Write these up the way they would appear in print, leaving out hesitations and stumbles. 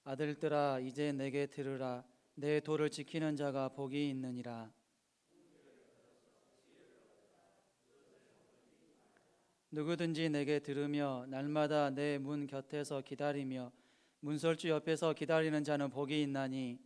아들들아 이제 내게 들으라. 내 도를 지키는 자가 복이 있느니라. 누구든지 내게 들으며 날마다 내 문 곁에서 기다리며 문설주 옆에서 기다리는 자는 복이 있나니.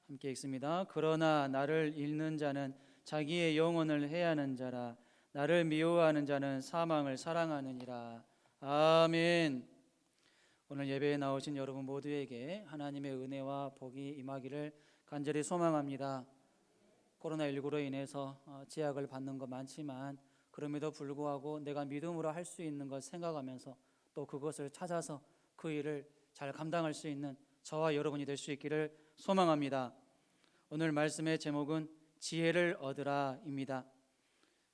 함께 읽습니다. 그러나 나를 잃는 자는 자기의 영혼을 해하는 자라. 나를 미워하는 자는 사망을 사랑하느니라. 아멘. 오늘 예배에 나오신 여러분 모두에게 하나님의 은혜와 복이 임하기를 간절히 소망합니다. 코로나19로 인해서 제약을 받는 것 많지만 그럼에도 불구하고 내가 믿음으로 할 수 있는 것 생각하면서 또 그것을 찾아서 그 일을 잘 감당할 수 있는 저와 여러분이 될 수 있기를 소망합니다. 오늘 말씀의 제목은 지혜를 얻으라입니다.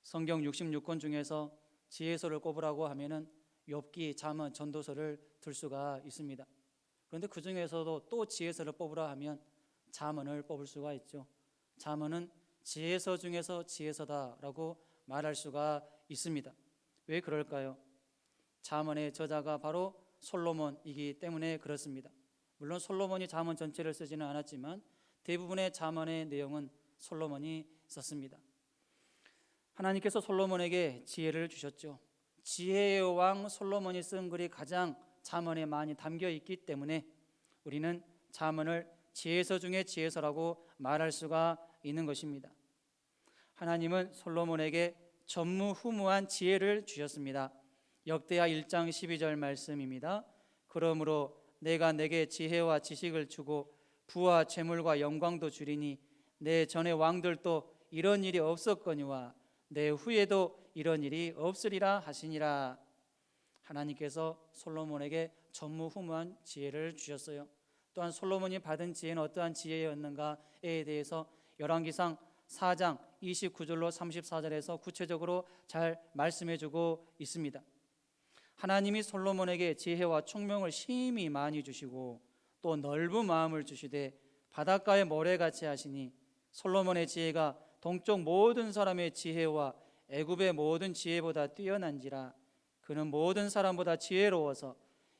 성경 66권 중에서 지혜서를 꼽으라고 하면은 욥기, 잠언, 전도서를 들 수가 있습니다. 그런데 그 중에서도 또 지혜서를 뽑으라 하면 잠언을 뽑을 수가 있죠. 잠언은 지혜서 중에서 지혜서다라고 말할 수가 있습니다. 왜 그럴까요? 잠언의 저자가 바로 솔로몬이기 때문에 그렇습니다. 물론 솔로몬이 잠언 전체를 쓰지는 않았지만 대부분의 잠언의 내용은 솔로몬이 썼습니다. 하나님께서 솔로몬에게 지혜를 주셨죠. 지혜의 왕 솔로몬이 쓴 글이 가장 잠언에 많이 담겨 있기 때문에 우리는 잠언을 지혜서 중에 지혜서라고 말할 수가 있는 것입니다. 하나님은 솔로몬에게 전무후무한 지혜를 주셨습니다. 역대하 1장 12절 말씀입니다. 그러므로 내가 내게 지혜와 지식을 주고 부와 재물과 영광도 주리니 내 전의 왕들도 이런 일이 없었거니와 내 후에도 이런 일이 없으리라 하시니라. 하나님께서 솔로몬에게 전무후무한 지혜를 주셨어요. 또한 솔로몬이 받은 지혜는 어떠한 지혜였는가에 대해서 열왕기상 4장 29절로 34절에서 구체적으로 잘 말씀해주고 있습니다. 하나님이 솔로몬에게 지혜와 총명을 심히 많이 주시고 또 넓은 마음을 주시되 바닷가의 모래같이 하시니 솔로몬의 지혜가 동쪽 모든 사람의 지혜와 애굽의 모든 지혜보다 뛰어난지라. 그는 모든 사람보다 지혜로워서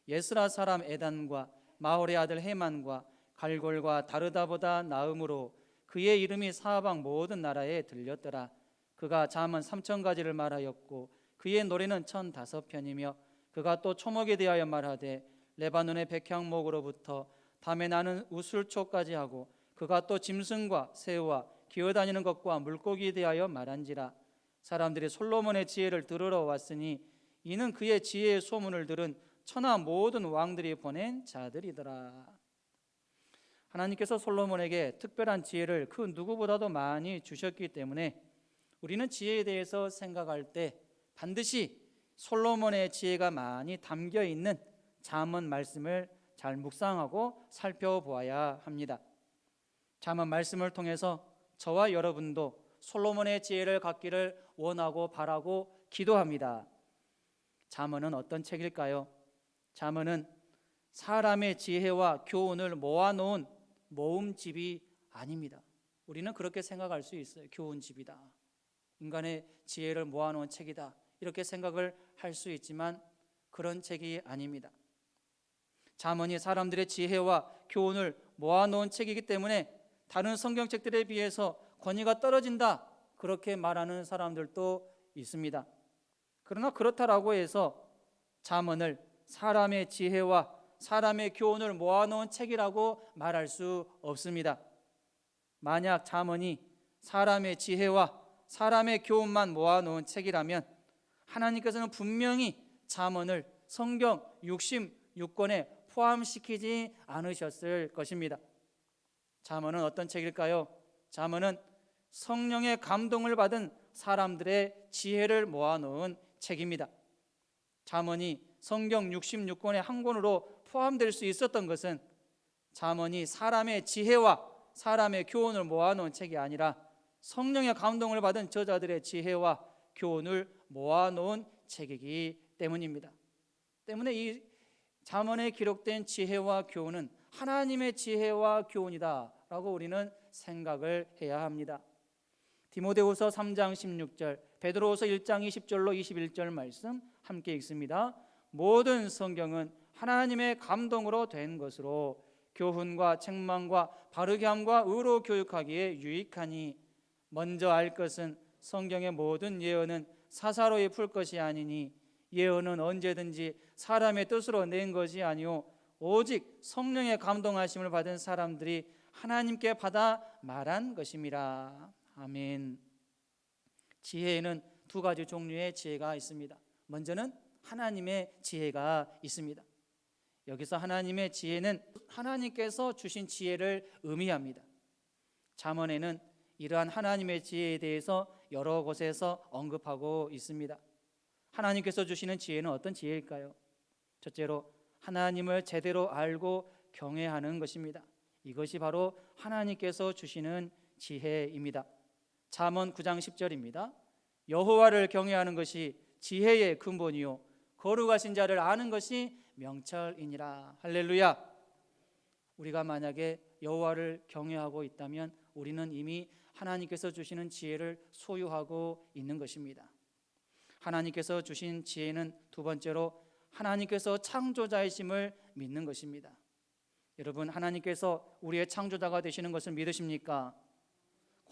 예스라 사람 에단과 마홀의 아들 헤만과 갈골과 다르다보다 나음으로 그의 이름이 사방 모든 나라에 들렸더라. 그가 잠언 3,000가지를 말하였고 그의 노래는 1,005편이며 그가 또 초목에 대하여 말하되 레바논의 백향목으로부터 담에 나는 우술초까지 하고 그가 또 짐승과 새와 기어다니는 것과 물고기에 대하여 말한지라. 사람들이 솔로몬의 지혜를 들으러 왔으니 이는 그의 지혜의 소문을 들은 천하 모든 왕들이 보낸 자들이더라. 하나님께서 솔로몬에게 특별한 지혜를 그 누구보다도 많이 주셨기 때문에 우리는 지혜에 대해서 생각할 때 반드시 솔로몬의 지혜가 많이 담겨 있는 잠언 말씀을 잘 묵상하고 살펴보아야 합니다. 잠언 말씀을 통해서 저와 여러분도 솔로몬의 지혜를 갖기를 원하고 바라고 기도합니다. 잠언은 어떤 책일까요? 잠언은 사람의 지혜와 교훈을 모아놓은 모음집이 아닙니다. 우리는 그렇게 생각할 수 있어요. 교훈집이다, 인간의 지혜를 모아놓은 책이다, 이렇게 생각을 할 수 있지만 그런 책이 아닙니다. 잠언이 사람들의 지혜와 교훈을 모아놓은 책이기 때문에 다른 성경책들에 비해서 권위가 떨어진다, 그렇게 말하는 사람들도 있습니다. 그러나 그렇다라고 해서 잠언을 사람의 지혜와 사람의 교훈을 모아놓은 책이라고 말할 수 없습니다. 만약 잠언이 사람의 지혜와 사람의 교훈만 모아놓은 책이라면 하나님께서는 분명히 잠언을 성경 66권에 포함시키지 않으셨을 것입니다. 잠언은 어떤 책일까요? 잠언은 성령의 감동을 받은 사람들의 지혜를 모아놓은 책입니다. 잠언이 성경 66권의 한 권으로 포함될 수 있었던 것은 잠언이 사람의 지혜와 사람의 교훈을 모아놓은 책이 아니라 성령의 감동을 받은 저자들의 지혜와 교훈을 모아놓은 책이기 때문입니다. 때문에 이 잠언에 기록된 지혜와 교훈은 하나님의 지혜와 교훈이다 라고 우리는 생각을 해야 합니다. 디모데후서 3장 16절, 베드로후서 1장 20절로 21절 말씀 함께 읽습니다. 모든 성경은 하나님의 감동으로 된 것으로 교훈과 책망과 바르게 함과 의로 교육하기에 유익하니 먼저 알 것은 성경의 모든 예언은 사사로이 풀 것이 아니니 예언은 언제든지 사람의 뜻으로 낸 것이 아니오 오직 성령의 감동하심을 받은 사람들이 하나님께 받아 말한 것임이라. 아멘. 지혜에는 두 가지 종류의 지혜가 있습니다. 먼저는 하나님의 지혜가 있습니다. 여기서 하나님의 지혜는 하나님께서 주신 지혜를 의미합니다. 잠언에는 이러한 하나님의 지혜에 대해서 여러 곳에서 언급하고 있습니다. 하나님께서 주시는 지혜는 어떤 지혜일까요? 첫째로 하나님을 제대로 알고 경외하는 것입니다. 이것이 바로 하나님께서 주시는 지혜입니다. 잠언 9장 10절입니다. 여호와를 경외하는 것이 지혜의 근본이요 거룩하신 자를 아는 것이 명철이니라. 할렐루야. 우리가 만약에 여호와를 경외하고 있다면 우리는 이미 하나님께서 주시는 지혜를 소유하고 있는 것입니다. 하나님께서 주신 지혜는 두 번째로 하나님께서 창조자이심을 믿는 것입니다. 여러분, 하나님께서 우리의 창조자가 되시는 것을 믿으십니까?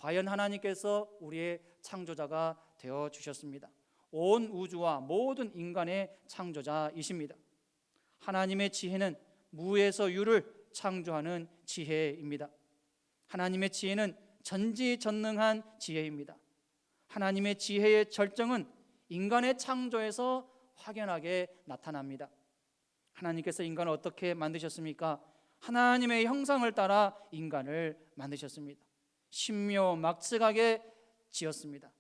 과연 하나님께서 우리의 창조자가 되어 주셨습니다. 온 우주와 모든 인간의 창조자이십니다. 하나님의 지혜는 무에서 유를 창조하는 지혜입니다. 하나님의 지혜는 전지전능한 지혜입니다. 하나님의 지혜의 절정은 인간의 창조에서 확연하게 나타납니다. 하나님께서 인간을 어떻게 만드셨습니까? 하나님의 형상을 따라 인간을 만드셨습니다. 신묘막측하게 지었습니다.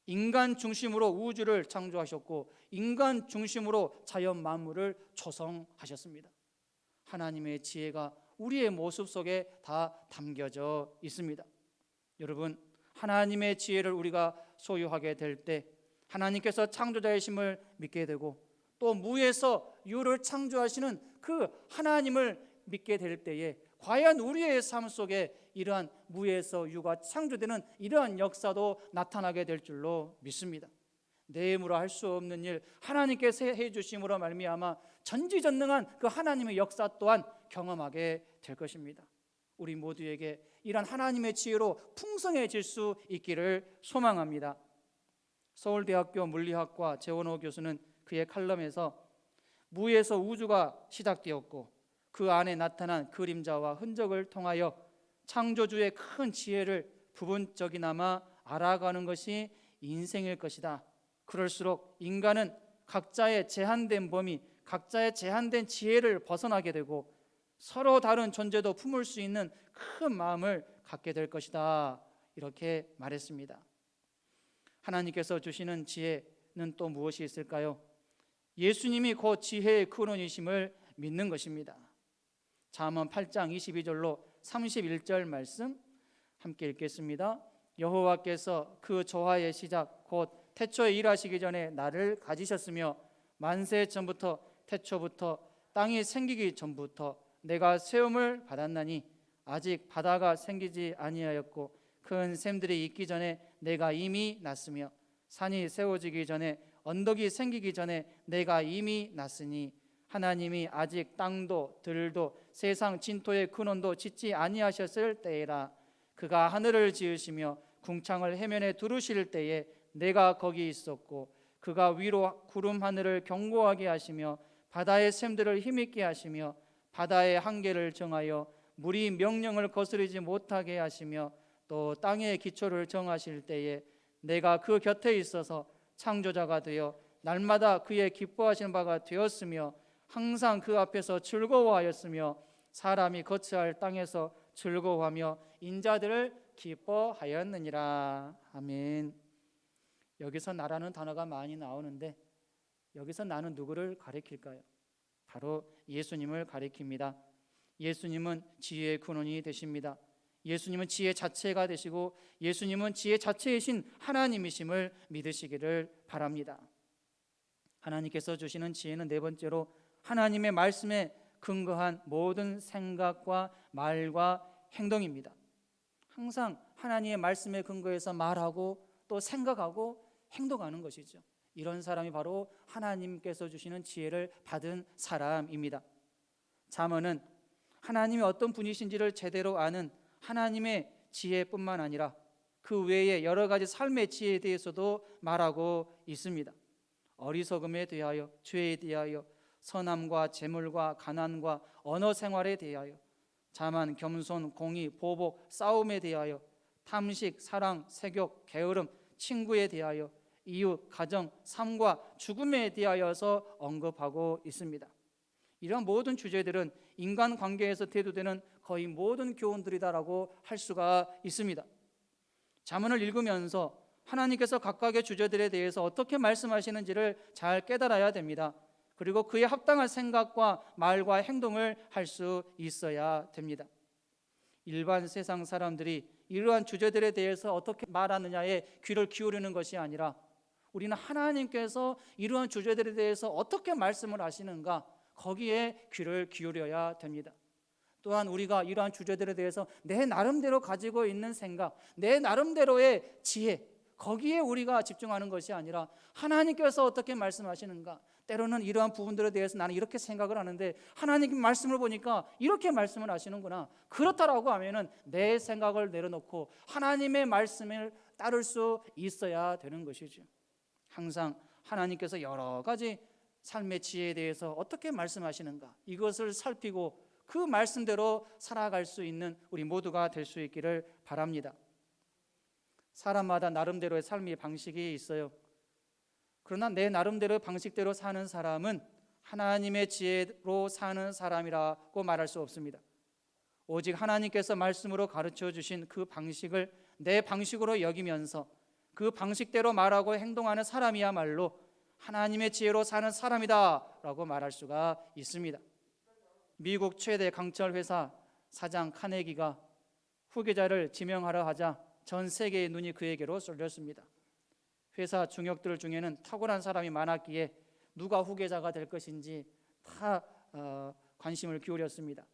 인간 중심으로 우주를 창조하셨고 인간 중심으로 자연 만물을 조성하셨습니다. 하나님의 지혜가 우리의 모습 속에 다 담겨져 있습니다. 여러분, 하나님의 지혜를 우리가 소유하게 될 때 하나님께서 창조자이심을 믿게 되고 또 무에서 유를 창조하시는 그 하나님을 믿게 될 때에 과연 우리의 삶 속에 이러한 무에서 유가 창조되는 이러한 역사도 나타나게 될 줄로 믿습니다. 내 힘으로 할 수 없는 일 하나님께서 해주심으로 말미암아 전지전능한 그 하나님의 역사 또한 경험하게 될 것입니다. 우리 모두에게 이러한 하나님의 지혜로 풍성해질 수 있기를 소망합니다. 서울대학교 물리학과 재원호 교수는 그의 칼럼에서 무에서 우주가 시작되었고 그 안에 나타난 그림자와 흔적을 통하여 창조주의 큰 지혜를 부분적이나마 알아가는 것이 인생일 것이다. 그럴수록 인간은 각자의 제한된 범위, 각자의 제한된 지혜를 벗어나게 되고 서로 다른 존재도 품을 수 있는 큰 마음을 갖게 될 것이다. 이렇게 말했습니다. 하나님께서 주시는 지혜는 또 무엇이 있을까요? 예수님이 곧 지혜의 근원이심을 믿는 것입니다. 잠언 8장 22절로 31절 말씀 함께 읽겠습니다. 여호와께서 그 조화의 시작 곧 태초에 일하시기 전에 나를 가지셨으며 만세 전부터 태초부터 땅이 생기기 전부터 내가 세움을 받았나니 아직 바다가 생기지 아니하였고 큰 샘들이 있기 전에 내가 이미 났으며 산이 세워지기 전에 언덕이 생기기 전에 내가 이미 났으니 하나님이 아직 땅도 들도 세상 진토의 근원도 짓지 아니하셨을 때에라. 그가 하늘을 지으시며 궁창을 해면에 두르실 때에 내가 거기 있었고 그가 위로 구름 하늘을 견고하게 하시며 바다의 샘들을 힘있게 하시며 바다의 한계를 정하여 물이 명령을 거스르지 못하게 하시며 또 땅의 기초를 정하실 때에 내가 그 곁에 있어서 창조자가 되어 날마다 그의 기뻐하시는 바가 되었으며 항상 그 앞에서 즐거워하였으며 사람이 거처할 땅에서 즐거워하며 인자들을 기뻐하였느니라. 아멘. 여기서 나라는 단어가 많이 나오는데 여기서 나는 누구를 가리킬까요? 바로 예수님을 가리킵니다. 예수님은 지혜의 근원이 되십니다. 예수님은 지혜 자체가 되시고 예수님은 지혜 자체이신 하나님이심을 믿으시기를 바랍니다. 하나님께서 주시는 지혜는 네 번째로 하나님의 말씀에 근거한 모든 생각과 말과 행동입니다. 항상 하나님의 말씀에 근거해서 말하고 또 생각하고 행동하는 것이죠. 이런 사람이 바로 하나님께서 주시는 지혜를 받은 사람입니다. 잠언은 하나님이 어떤 분이신지를 제대로 아는 하나님의 지혜뿐만 아니라 그 외에 여러 가지 삶의 지혜에 대해서도 말하고 있습니다. 어리석음에 대하여, 죄에 대하여, 선함과 재물과 가난과 언어 생활에 대하여, 자만, 겸손, 공의, 보복, 싸움에 대하여, 탐식, 사랑, 세욕, 게으름, 친구에 대하여, 이웃, 가정, 삶과 죽음에 대하여서 언급하고 있습니다. 이러한 모든 주제들은 인간관계에서 대두되는 거의 모든 교훈들이다라고 할 수가 있습니다. 잠언을 읽으면서 하나님께서 각각의 주제들에 대해서 어떻게 말씀하시는지를 잘 깨달아야 됩니다. 그리고 그에 합당한 생각과 말과 행동을 할 수 있어야 됩니다. 일반 세상 사람들이 이러한 주제들에 대해서 어떻게 말하느냐에 귀를 기울이는 것이 아니라 우리는 하나님께서 이러한 주제들에 대해서 어떻게 말씀을 하시는가, 거기에 귀를 기울여야 됩니다. 또한 우리가 이러한 주제들에 대해서 내 나름대로 가지고 있는 생각, 내 나름대로의 지혜, 거기에 우리가 집중하는 것이 아니라 하나님께서 어떻게 말씀하시는가, 때로는 이러한 부분들에 대해서 나는 이렇게 생각을 하는데 하나님 말씀을 보니까 이렇게 말씀을 하시는구나, 그렇다라고 하면은 내 생각을 내려놓고 하나님의 말씀을 따를 수 있어야 되는 것이죠. 항상 하나님께서 여러 가지 삶의 지혜에 대해서 어떻게 말씀하시는가, 이것을 살피고 그 말씀대로 살아갈 수 있는 우리 모두가 될 수 있기를 바랍니다. 사람마다 나름대로의 삶의 방식이 있어요. 그러나 내 나름대로의 방식대로 사는 사람은 하나님의 지혜로 사는 사람이라고 말할 수 없습니다. 오직 하나님께서 말씀으로 가르쳐 주신 그 방식을 내 방식으로 여기면서 그 방식대로 말하고 행동하는 사람이야말로 하나님의 지혜로 사는 사람이다 라고 말할 수가 있습니다. 미국 최대 강철 회사 사장 카네기가 후계자를 지명하려 하자 전 세계의 눈이 그에게로 쏠렸습니다. 회사 중역들 중에는 탁월한 사람이 많았기에 누가 후계자가 될 것인지 다 관심을 기울였습니다.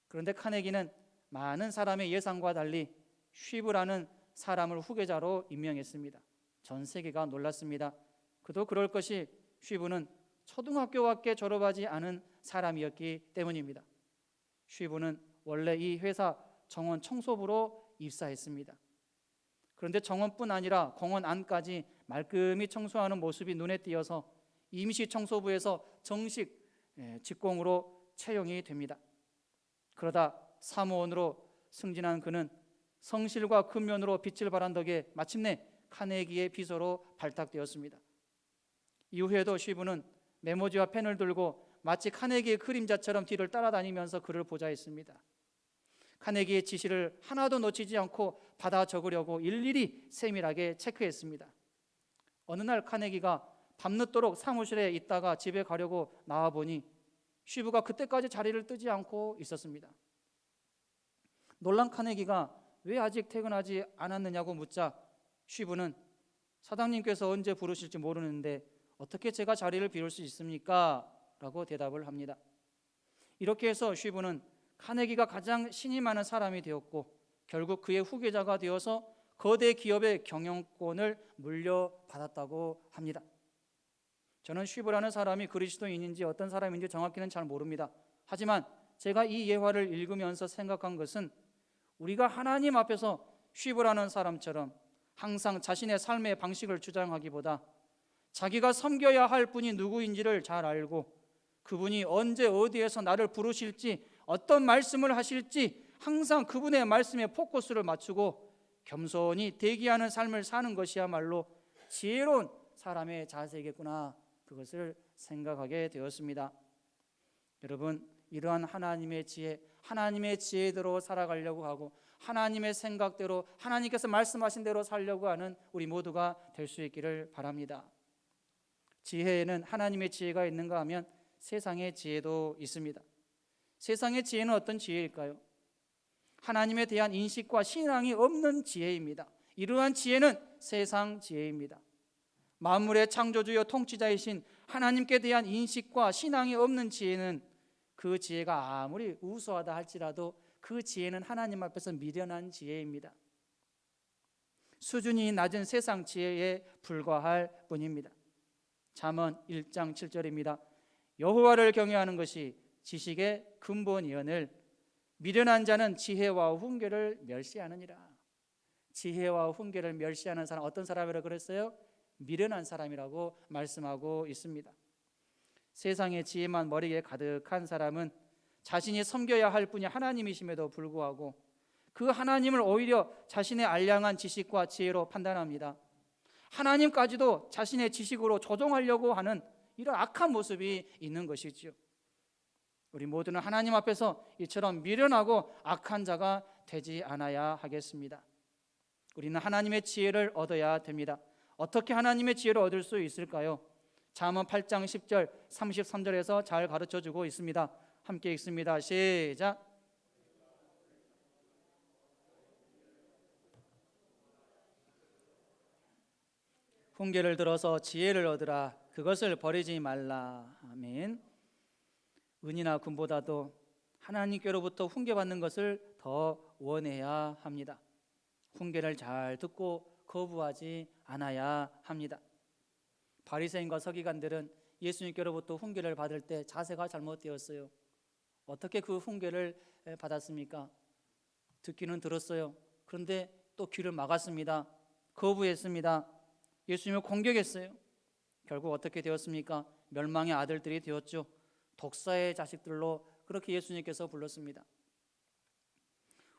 그런데 카네기는 많은 사람의 예상과 달리 쉬브라는 사람을 후계자로 임명했습니다. 전 세계가 놀랐습니다. 그도 그럴 것이 쉬브는 초등학교밖에 졸업하지 않은 사람이었기 때문입니다. 쉬브는 원래 이 회사 정원 청소부로 입사했습니다. 그런데 정원뿐 아니라 공원 안까지 말끔히 청소하는 모습이 눈에 띄어서 임시 청소부에서 정식 직공으로 채용이 됩니다. 그러다 사무원으로 승진한 그는 성실과 근면으로 빛을 발한 덕에 마침내 카네기의 비서로 발탁되었습니다. 이후에도 쉬브는 메모지와 펜을 들고 마치 카네기의 그림자처럼 뒤를 따라다니면서 글을 보좌했습니다. 카네기의 지시를 하나도 놓치지 않고 받아 적으려고 일일이 세밀하게 체크했습니다. 어느 날 카네기가 밤늦도록 사무실에 있다가 집에 가려고 나와보니 쉬브가 그때까지 자리를 뜨지 않고 있었습니다. 놀란 카네기가 왜 아직 퇴근하지 않았느냐고 묻자 쉬브는 사장님께서 언제 부르실지 모르는데 어떻게 제가 자리를 비울 수 있습니까? 라고 대답을 합니다. 이렇게 해서 쉬브는 카네기가 가장 신이 많은 사람이 되었고 결국 그의 후계자가 되어서 거대 기업의 경영권을 물려받았다고 합니다. 저는 쉬브라는 사람이 그리스도인인지 어떤 사람인지 정확히는 잘 모릅니다. 하지만 제가 이 예화를 읽으면서 생각한 것은 우리가 하나님 앞에서 쉬브라는 사람처럼 항상 자신의 삶의 방식을 주장하기보다 자기가 섬겨야 할 분이 누구인지를 잘 알고 그분이 언제 어디에서 나를 부르실지 어떤 말씀을 하실지 항상 그분의 말씀에 포커스를 맞추고 겸손히 대기하는 삶을 사는 것이야말로 지혜로운 사람의 자세겠구나, 그것을 생각하게 되었습니다. 여러분, 이러한 하나님의 지혜, 하나님의 지혜대로 살아가려고 하고 하나님의 생각대로 하나님께서 말씀하신 대로 살려고 하는 우리 모두가 될 수 있기를 바랍니다. 지혜에는 하나님의 지혜가 있는가 하면 세상의 지혜도 있습니다. 세상의 지혜는 어떤 지혜일까요? 하나님에 대한 인식과 신앙이 없는 지혜입니다. 이러한 지혜는 세상 지혜입니다. 만물의 창조주여 통치자이신 하나님께 대한 인식과 신앙이 없는 지혜는 그 지혜가 아무리 우수하다 할지라도 그 지혜는 하나님 앞에서 미련한 지혜입니다. 수준이 낮은 세상 지혜에 불과할 뿐입니다. 잠언 1장 7절입니다. 여호와를 경외하는 것이 지식의 근본이오늘 미련한 자는 지혜와 훈계를 멸시하느니라. 지혜와 훈계를 멸시하는 사람, 어떤 사람이라고 그랬어요? 미련한 사람이라고 말씀하고 있습니다. 세상의 지혜만 머리에 가득한 사람은 자신이 섬겨야 할 분이 하나님이심에도 불구하고 그 하나님을 오히려 자신의 알량한 지식과 지혜로 판단합니다. 하나님까지도 자신의 지식으로 조종하려고 하는 이런 악한 모습이 있는 것이지요. 우리 모두는 하나님 앞에서 이처럼 미련하고 악한 자가 되지 않아야 하겠습니다. 우리는 하나님의 지혜를 얻어야 됩니다. 어떻게 하나님의 지혜를 얻을 수 있을까요? 잠언 8장 10절 33절에서 잘 가르쳐주고 있습니다. 함께 읽습니다. 시작. 훈계를 들어서 지혜를 얻으라. 그것을 버리지 말라. 아멘. 은이나 금보다도 하나님께로부터 훈계받는 것을 더 원해야 합니다. 훈계를 잘 듣고 거부하지 않아야 합니다. 바리새인과 서기관들은 예수님께로부터 훈계를 받을 때 자세가 잘못되었어요. 어떻게 그 훈계를 받았습니까? 듣기는 들었어요. 그런데 또 귀를 막았습니다. 거부했습니다. 예수님을 공격했어요. 결국 어떻게 되었습니까? 멸망의 아들들이 되었죠. 독사의 자식들로 그렇게 예수님께서 불렀습니다.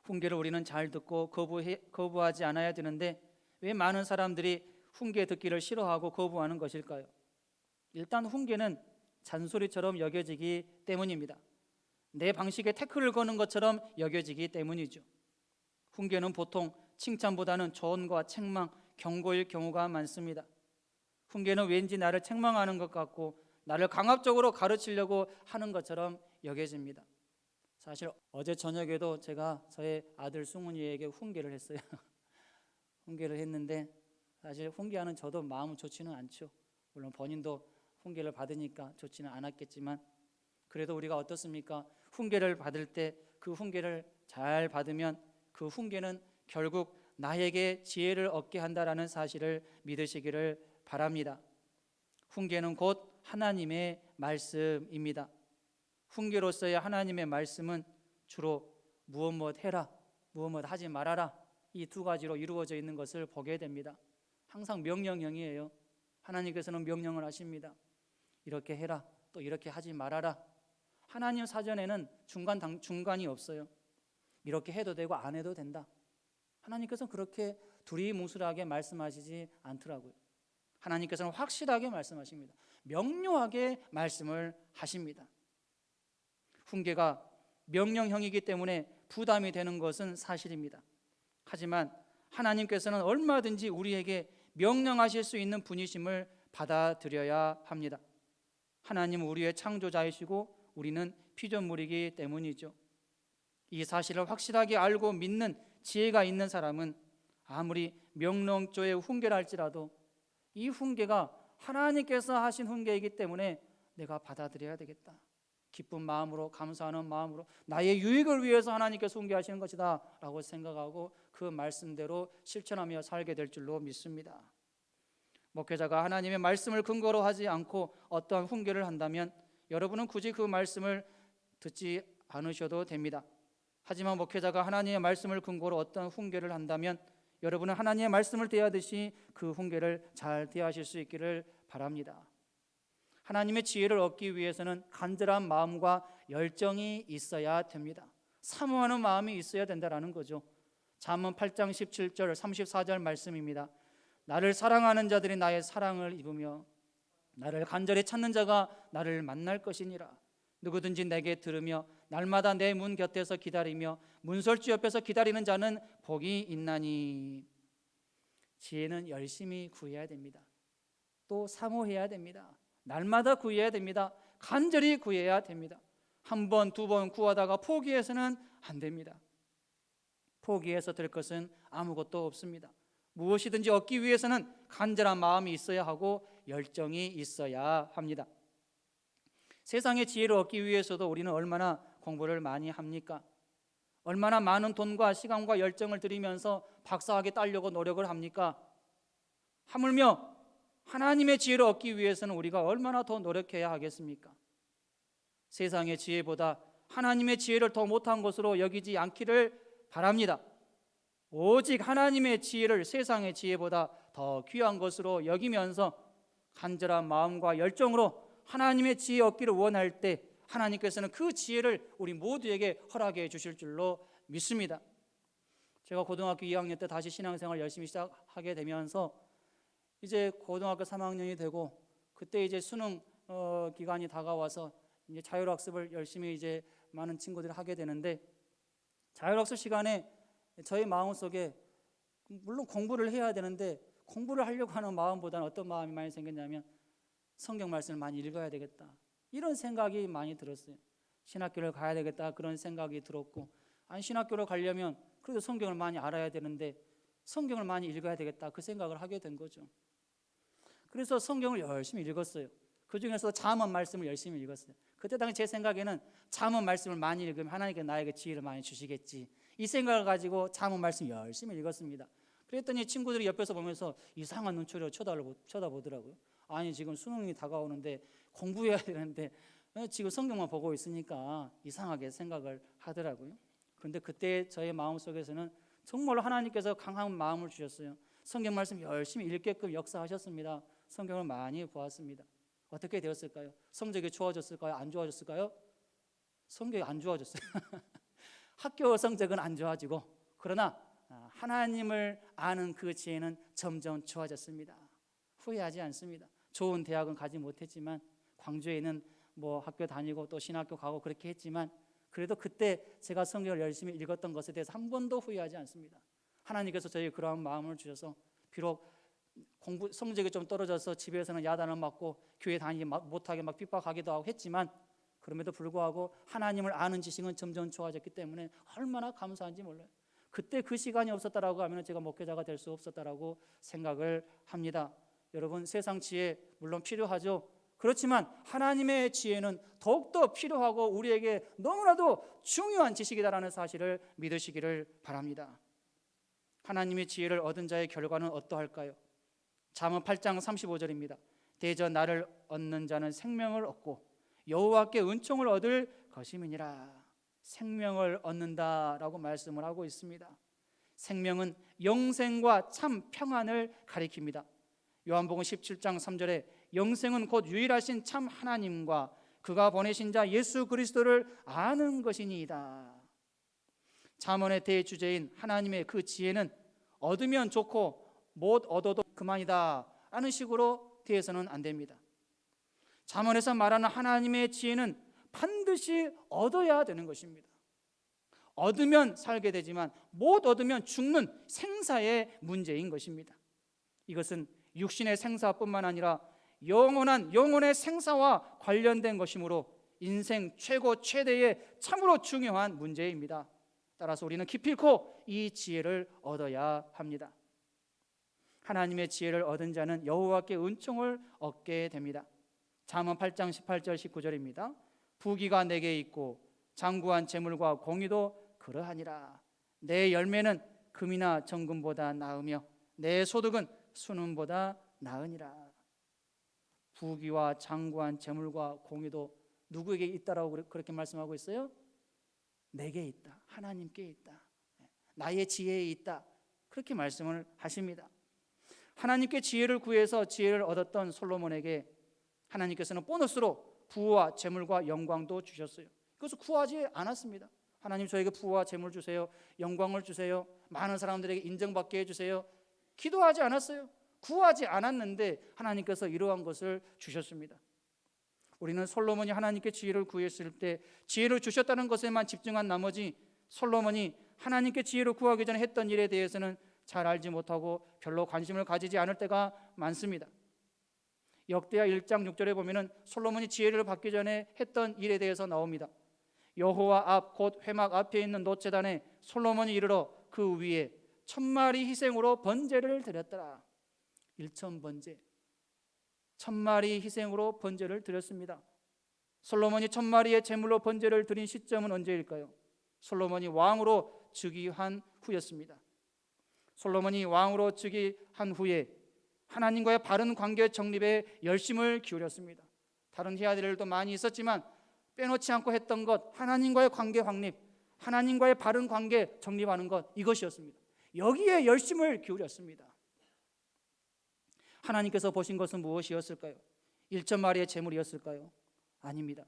훈계를 우리는 잘 듣고 거부하지 않아야 되는데 왜 많은 사람들이 훈계 듣기를 싫어하고 거부하는 것일까요? 일단 훈계는 잔소리처럼 여겨지기 때문입니다. 내 방식에 태클을 거는 것처럼 여겨지기 때문이죠. 훈계는 보통 칭찬보다는 조언과 책망, 경고일 경우가 많습니다. 훈계는 왠지 나를 책망하는 것 같고 나를 강압적으로 가르치려고 하는 것처럼 여겨집니다. 사실 어제 저녁에도 제가 저의 아들 승훈이에게 훈계를 했어요. 훈계를 했는데 사실 훈계하는 저도 마음은 좋지는 않죠. 물론 본인도 훈계를 받으니까 좋지는 않았겠지만 그래도 우리가 어떻습니까? 훈계를 받을 때 그 훈계를 잘 받으면 그 훈계는 결국 나에게 지혜를 얻게 한다라는 사실을 믿으시기를 바랍니다. 훈계는 곧 하나님의 말씀입니다. 훈계로서의 하나님의 말씀은 주로 무엇 해라, 무엇 하지 말아라 이 두 가지로 이루어져 있는 것을 보게 됩니다. 항상 명령형이에요. 하나님께서는 명령을 하십니다. 이렇게 해라, 또 이렇게 하지 말아라. 하나님 사전에는 중간이 없어요. 이렇게 해도 되고 안 해도 된다. 하나님께서는 그렇게 두리뭉술하게 말씀하시지 않더라고요. 하나님께서는 확실하게 말씀하십니다. 명료하게 말씀을 하십니다. 훈계가 명령형이기 때문에 부담이 되는 것은 사실입니다. 하지만 하나님께서는 얼마든지 우리에게 명령하실 수 있는 분이심을 받아들여야 합니다. 하나님은 우리의 창조자이시고 우리는 피조물이기 때문이죠. 이 사실을 확실하게 알고 믿는 지혜가 있는 사람은 아무리 명령조의 훈계를 할지라도 이 훈계가 하나님께서 하신 훈계이기 때문에 내가 받아들여야 되겠다. 기쁜 마음으로, 감사하는 마음으로 나의 유익을 위해서 하나님께서 훈계하시는 것이다 라고 생각하고 그 말씀대로 실천하며 살게 될 줄로 믿습니다. 목회자가 하나님의 말씀을 근거로 하지 않고 어떠한 훈계를 한다면 여러분은 굳이 그 말씀을 듣지 않으셔도 됩니다. 하지만 목회자가 하나님의 말씀을 근거로 어떤 훈계를 한다면 여러분은 하나님의 말씀을 대하듯이 그 훈계를 잘 대하실 수 있기를 바랍니다. 하나님의 지혜를 얻기 위해서는 간절한 마음과 열정이 있어야 됩니다. 사모하는 마음이 있어야 된다는 거죠. 잠언 8장 17절 34절 말씀입니다. 나를 사랑하는 자들이 나의 사랑을 입으며 나를 간절히 찾는 자가 나를 만날 것이니라. 누구든지 내게 들으며 날마다 내 문 곁에서 기다리며 문설주 옆에서 기다리는 자는 복이 있나니. 지혜는 열심히 구해야 됩니다. 또 사모해야 됩니다. 날마다 구해야 됩니다. 간절히 구해야 됩니다. 한 번, 두 번 구하다가 포기해서는 안 됩니다. 포기해서 될 것은 아무것도 없습니다. 무엇이든지 얻기 위해서는 간절한 마음이 있어야 하고 열정이 있어야 합니다. 세상의 지혜를 얻기 위해서도 우리는 얼마나 공부를 많이 합니까? 얼마나 많은 돈과 시간과 열정을 들이면서 박사학위 따려고 노력을 합니까? 하물며 하나님의 지혜를 얻기 위해서는 우리가 얼마나 더 노력해야 하겠습니까? 세상의 지혜보다 하나님의 지혜를 더 못한 것으로 여기지 않기를 바랍니다. 오직 하나님의 지혜를 세상의 지혜보다 더 귀한 것으로 여기면서 간절한 마음과 열정으로 하나님의 지혜 얻기를 원할 때 하나님께서는 그 지혜를 우리 모두에게 허락해 주실 줄로 믿습니다. 제가 고등학교 2학년 때 다시 신앙생활 열심히 시작하게 되면서 이제 고등학교 3학년이 되고 그때 이제 수능 기간이 다가와서 이제 자율학습을 열심히 이제 많은 친구들이 하게 되는데, 자율학습 시간에 저희 마음속에 물론 공부를 해야 되는데 공부를 하려고 하는 마음보다는 어떤 마음이 많이 생겼냐면 성경 말씀을 많이 읽어야 되겠다, 이런 생각이 많이 들었어요. 신학교를 가야 되겠다 그런 생각이 들었고, 아니 신학교를 가려면 그래도 성경을 많이 알아야 되는데 성경을 많이 읽어야 되겠다 그 생각을 하게 된 거죠. 그래서 성경을 열심히 읽었어요. 그중에서 잠언 말씀을 열심히 읽었어요. 그때 당시 제 생각에는 잠언 말씀을 많이 읽으면 하나님께 나에게 지혜를 많이 주시겠지, 이 생각을 가지고 잠언 말씀 열심히 읽었습니다. 그랬더니 친구들이 옆에서 보면서 이상한 눈초리로 쳐다보더라고요. 아니 지금 수능이 다가오는데 공부해야 되는데 지금 성경만 보고 있으니까 이상하게 생각을 하더라고요. 그런데 그때 저의 마음속에서는 정말로 하나님께서 강한 마음을 주셨어요. 성경 말씀 열심히 읽게끔 역사하셨습니다. 성경을 많이 보았습니다. 어떻게 되었을까요? 성적이 좋아졌을까요? 안 좋아졌을까요? 성적이 안 좋아졌어요. 학교 성적은 안 좋아지고, 그러나 하나님을 아는 그 지혜는 점점 좋아졌습니다. 후회하지 않습니다. 좋은 대학은 가지 못했지만, 광주에는 뭐 학교 다니고 또 신학교 가고 그렇게 했지만, 그래도 그때 제가 성경을 열심히 읽었던 것에 대해서 한 번도 후회하지 않습니다. 하나님께서 저에게 그러한 마음을 주셔서 비록 공부 성적이 좀 떨어져서 집에서는 야단을 맞고 교회 다니지 못하게 막 핍박하기도 하고 했지만, 그럼에도 불구하고 하나님을 아는 지식은 점점 좋아졌기 때문에 얼마나 감사한지 몰라요. 그때 그 시간이 없었다라고 하면 제가 목회자가 될 수 없었다라고 생각을 합니다. 여러분, 세상 지혜 물론 필요하죠. 그렇지만 하나님의 지혜는 더욱더 필요하고 우리에게 너무나도 중요한 지식이다라는 사실을 믿으시기를 바랍니다. 하나님의 지혜를 얻은 자의 결과는 어떠할까요? 잠언 8장 35절입니다. 대저 나를 얻는 자는 생명을 얻고 여호와께 은총을 얻을 것임이니라. 생명을 얻는다라고 말씀을 하고 있습니다. 생명은 영생과 참 평안을 가리킵니다. 요한복음 17장 3절에 영생은 곧 유일하신 참 하나님과 그가 보내신 자 예수 그리스도를 아는 것이니이다. 잠언의 대주제인 하나님의 그 지혜는 얻으면 좋고 못 얻어도 그만이다 라는 식으로 대해서는 안 됩니다. 잠언에서 말하는 하나님의 지혜는 반드시 얻어야 되는 것입니다. 얻으면 살게 되지만 못 얻으면 죽는 생사의 문제인 것입니다. 이것은 육신의 생사뿐만 아니라 영혼의 생사와 관련된 것이므로 인생 최대의 참으로 중요한 문제입니다. 따라서 우리는 기필코 이 지혜를 얻어야 합니다. 하나님의 지혜를 얻은 자는 여호와께 은총을 얻게 됩니다. 잠언 8장 18절 19절입니다. 부귀가 내게 있고 장구한 재물과 공의도 그러하니라. 내 열매는 금이나 정금보다 나으며 내 소득은 순음보다 나으니라. 부귀와 장구한 재물과 공의도 누구에게 있다라고 그렇게 말씀하고 있어요? 내게 있다. 하나님께 있다. 나의 지혜에 있다. 그렇게 말씀을 하십니다. 하나님께 지혜를 구해서 지혜를 얻었던 솔로몬에게 하나님께서는 보너스로 부와 재물과 영광도 주셨어요. 그것을 구하지 않았습니다. 하나님 저에게 부와 재물 주세요. 영광을 주세요. 많은 사람들에게 인정받게 해주세요. 기도하지 않았어요. 구하지 않았는데 하나님께서 이러한 것을 주셨습니다. 우리는 솔로몬이 하나님께 지혜를 구했을 때 지혜를 주셨다는 것에만 집중한 나머지 솔로몬이 하나님께 지혜를 구하기 전에 했던 일에 대해서는 잘 알지 못하고 별로 관심을 가지지 않을 때가 많습니다. 역대하 1장 6절에 보면은 솔로몬이 지혜를 받기 전에 했던 일에 대해서 나옵니다. 여호와 앞 곧 회막 앞에 있는 놋제단에 솔로몬이 이르러 그 위에 1000마리 희생으로 번제를 드렸더라. 1000번제, 1000마리 희생으로 번제를 드렸습니다. 솔로몬이 1000마리의 제물로 번제를 드린 시점은 언제일까요? 솔로몬이 왕으로 즉위한 후였습니다. 솔로몬이 왕으로 즉위한 후에 하나님과의 바른 관계 정립에 열심을 기울였습니다. 다른 해야 될 일도 많이 있었지만 빼놓지 않고 했던 것, 하나님과의 관계 확립, 하나님과의 바른 관계 정립하는 것, 이것이었습니다. 여기에 열심을 기울였습니다. 하나님께서 보신 것은 무엇이었을까요? 1천마리의 재물이었을까요? 아닙니다.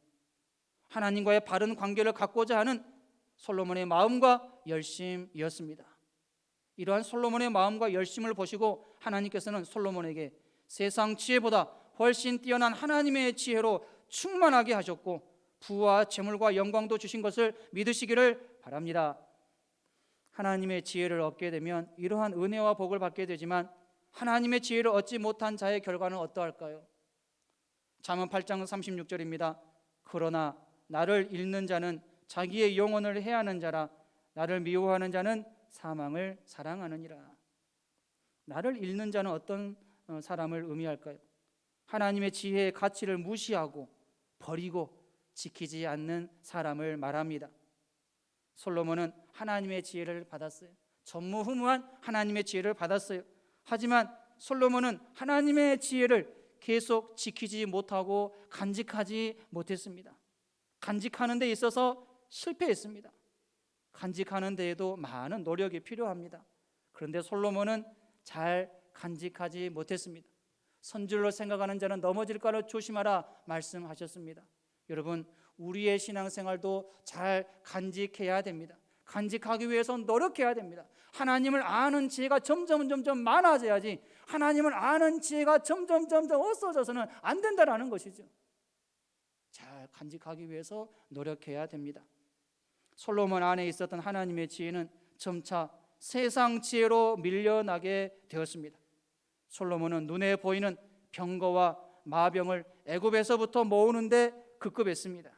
하나님과의 바른 관계를 갖고자 하는 솔로몬의 마음과 열심이었습니다. 이러한 솔로몬의 마음과 열심을 보시고 하나님께서는 솔로몬에게 세상 지혜보다 훨씬 뛰어난 하나님의 지혜로 충만하게 하셨고 부와 재물과 영광도 주신 것을 믿으시기를 바랍니다. 하나님의 지혜를 얻게 되면 이러한 은혜와 복을 받게 되지만 하나님의 지혜를 얻지 못한 자의 결과는 어떠할까요? 잠언 8장 36절입니다. 그러나 나를 잃는 자는 자기의 영혼을 해하는 자라 나를 미워하는 자는 사망을 사랑하느니라. 나를 잃는 자는 어떤 사람을 의미할까요? 하나님의 지혜의 가치를 무시하고 버리고 지키지 않는 사람을 말합니다. 솔로몬은 하나님의 지혜를 받았어요. 전무후무한 하나님의 지혜를 받았어요. 하지만 솔로몬은 하나님의 지혜를 계속 지키지 못하고 간직하지 못했습니다. 간직하는 데 있어서 실패했습니다. 간직하는 데에도 많은 노력이 필요합니다. 그런데 솔로몬은 잘 간직하지 못했습니다. 선줄로 생각하는 자는 넘어질까를 조심하라 말씀하셨습니다. 여러분, 우리의 신앙생활도 잘 간직해야 됩니다. 간직하기 위해서 노력해야 됩니다. 하나님을 아는 지혜가 점점 많아져야지 하나님을 아는 지혜가 점점 없어져서는 안 된다라는 것이죠. 잘 간직하기 위해서 노력해야 됩니다. 솔로몬 안에 있었던 하나님의 지혜는 점차 세상 지혜로 밀려나게 되었습니다. 솔로몬은 눈에 보이는 병거와 마병을 애굽에서부터 모으는데 급급했습니다.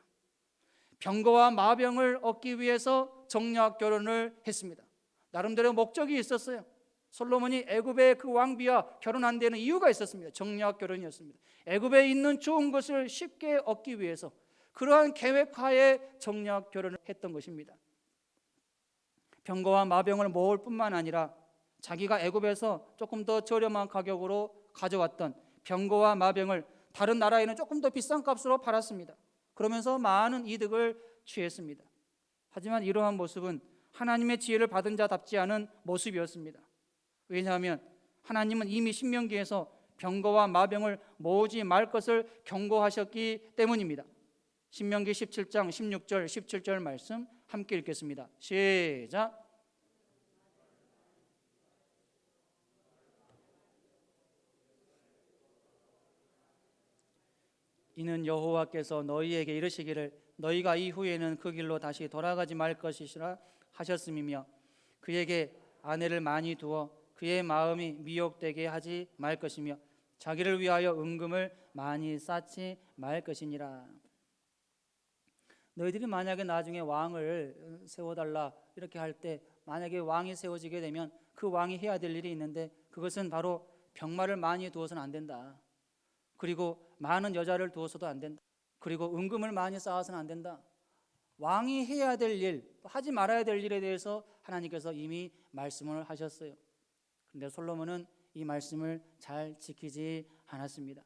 병거와 마병을 얻기 위해서 정략 결혼을 했습니다. 나름대로 목적이 있었어요. 솔로몬이 애굽의 그 왕비와 결혼한 데는 이유가 있었습니다. 정략 결혼이었습니다. 애굽에 있는 좋은 것을 쉽게 얻기 위해서 그러한 계획하에 정략 결혼을 했던 것입니다. 병거와 마병을 모을 뿐만 아니라 자기가 애굽에서 조금 더 저렴한 가격으로 가져왔던 병거와 마병을 다른 나라에는 조금 더 비싼 값으로 팔았습니다. 그러면서 많은 이득을 취했습니다. 하지만 이러한 모습은 하나님의 지혜를 받은 자답지 않은 모습이었습니다. 왜냐하면 하나님은 이미 신명기에서 병거와 마병을 모으지 말 것을 경고하셨기 때문입니다. 신명기 17장 16절 17절 말씀 함께 읽겠습니다. 시작. 이는 여호와께서 너희에게 이르시기를 너희가 이후에는 그 길로 다시 돌아가지 말 것이시라 하셨음이며 그에게 아내를 많이 두어 그의 마음이 미혹되게 하지 말 것이며 자기를 위하여 은금을 많이 쌓지 말 것이니라. 너희들이 만약에 나중에 왕을 세워달라 이렇게 할 때 만약에 왕이 세워지게 되면 그 왕이 해야 될 일이 있는데 그것은 바로 병마를 많이 두어서는 안 된다. 그리고 많은 여자를 두어서도 안 된다. 그리고 은금을 많이 쌓아서는 안 된다. 왕이 해야 될 일, 하지 말아야 될 일에 대해서 하나님께서 이미 말씀을 하셨어요. 그런데 솔로몬은 이 말씀을 잘 지키지 않았습니다.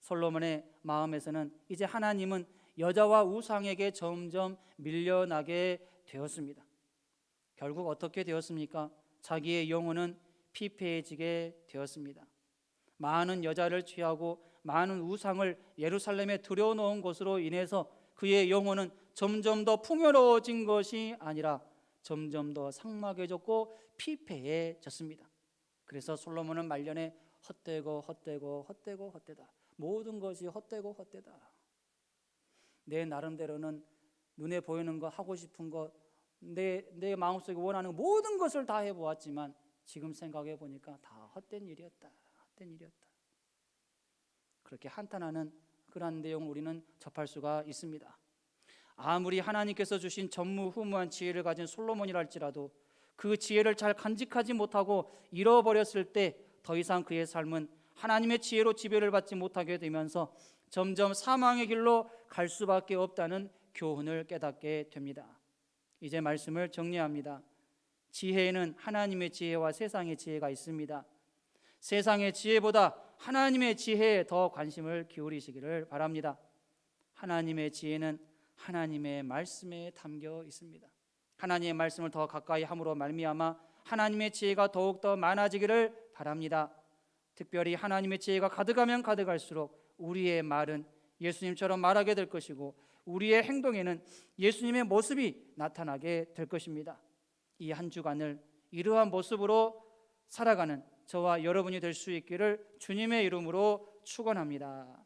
솔로몬의 마음에서는 이제 하나님은 여자와 우상에게 점점 밀려나게 되었습니다. 결국 어떻게 되었습니까? 자기의 영혼은 피폐해지게 되었습니다. 많은 여자를 취하고 많은 우상을 예루살렘에 들여놓은 것으로 인해서 그의 영혼은 점점 더 풍요로워진 것이 아니라 점점 더 삭막해졌고 피폐해졌습니다. 그래서 솔로몬은 말년에 헛되고 헛되다. 모든 것이 헛되고 헛되다. 내 나름대로는 눈에 보이는 거, 하고 싶은 거, 내 마음속에 원하는 모든 것을 다 해보았지만 지금 생각해 보니까 다 헛된 일이었다. 그렇게 한탄하는 그러한 내용을 우리는 접할 수가 있습니다. 아무리 하나님께서 주신 전무후무한 지혜를 가진 솔로몬이랄지라도 그 지혜를 잘 간직하지 못하고 잃어버렸을 때 더 이상 그의 삶은 하나님의 지혜로 지배를 받지 못하게 되면서 점점 사망의 길로 갈 수밖에 없다는 교훈을 깨닫게 됩니다. 이제 말씀을 정리합니다. 지혜에는 하나님의 지혜와 세상의 지혜가 있습니다. 세상의 지혜보다 하나님의 지혜에 더 관심을 기울이시기를 바랍니다. 하나님의 지혜는 하나님의 말씀에 담겨 있습니다. 하나님의 말씀을 더 가까이 함으로 말미암아 하나님의 지혜가 더욱더 많아지기를 바랍니다. 특별히 하나님의 지혜가 가득하면 가득할수록 우리의 말은 예수님처럼 말하게 될 것이고 우리의 행동에는 예수님의 모습이 나타나게 될 것입니다. 이 한 주간을 이러한 모습으로 살아가는 저와 여러분이 될 수 있기를 주님의 이름으로 축원합니다.